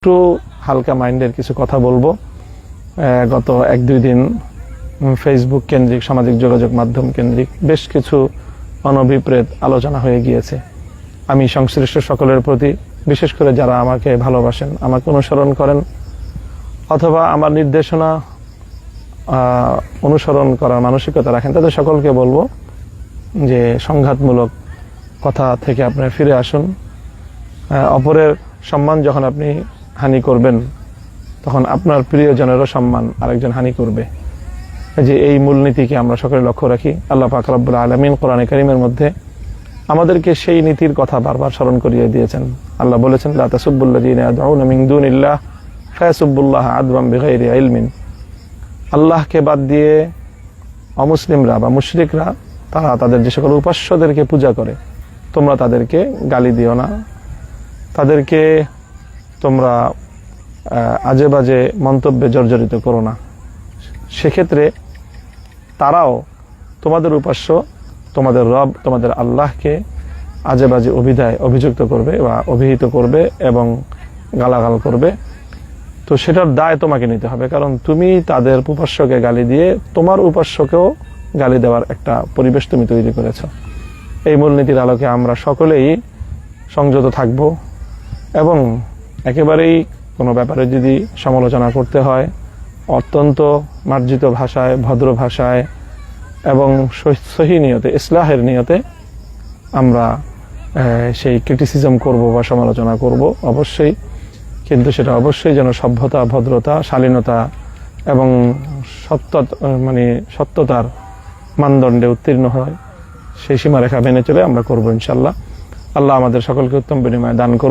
একটু হালকা মাইন্ডের কিছু কথা বলবো। গত 1-2 দিন ফেসবুক কেন্দ্রিক, সামাজিক যোগাযোগ মাধ্যম কেন্দ্রিক বেশ কিছু অনভিপ্রেত আলোচনা হয়ে গিয়েছে। আমি সংশ্লিষ্ট সকলের প্রতি, বিশেষ করে যারা আমাকে ভালোবাসেন, আমাকে অনুসরণ করেন অথবা আমার নির্দেশনা অনুসরণ করার মানসিকতা রাখেন, তাদের সকলকে বলবো যে সংঘাতমূলক কথা থেকে আপনারা ফিরে আসুন। অপরের সম্মান যখন আপনি হানি করবেন, তখন আপনার প্রিয়জনেরও সম্মান আরেকজন হানি করবে। যে এই মূলনীতিকে আমরা সকলে লক্ষ্য রাখি। আল্লাহ পাক রব্বুল আলামিন কোরআনে কারীমের মধ্যে আমাদেরকে সেই নীতির কথা বারবার স্মরণ করিয়ে দিয়েছেন। আল্লাহ বলেছেন, লা তাসুব্বুল্লাযীনা ইয়াদউনা মিন দুনিল্লাহ ফায়াসুব্বুল্লাহ আদওয়ান বিগাইরি ইলমিন। আল্লাহকে বাদ দিয়ে অমুসলিমরা বা মুশরিকরা তারা তাদের যে সকল উপাস্যদেরকে পূজা করে, তোমরা তাদেরকে গালি দিও না, তাদেরকে তোমরা আজে বাজে মন্তব্যে জর্জরিত করো না। সেক্ষেত্রে তারাও তোমাদের উপাস্য, তোমাদের রব, তোমাদের আল্লাহকে আজে বাজে অভিযুক্ত করবে বা অভিহিত করবে এবং গালাগাল করবে। তো সেটার দায় তোমাকে নিতে হবে, কারণ তুমি তাদের উপাস্যকে গালি দিয়ে তোমার উপাস্যকেও গালি দেওয়ার একটা পরিবেশ তুমি তৈরি করেছ। এই মূলনীতির আলোকে আমরা সকলেই সংযত থাকব এবং একেবারেই কোনো ব্যাপারে যদি সমালোচনা করতে হয়, অত্যন্ত মার্জিত ভাষায়, ভদ্র ভাষায় এবং সহি নিয়তে, ইসলাহের নিয়তে আমরা সেই ক্রিটিসিজম করব বা সমালোচনা করব অবশ্যই, কিন্তু সেটা অবশ্যই যেন সভ্যতা, ভদ্রতা, শালীনতা এবং সত্যতার মানদণ্ডে উত্তীর্ণ হয়। সেই সীমারেখা মেনে চলে আমরা করব ইনশাআল্লাহ। আল্লাহ আমাদের সকলকে উত্তম বিনিময় দান করুন।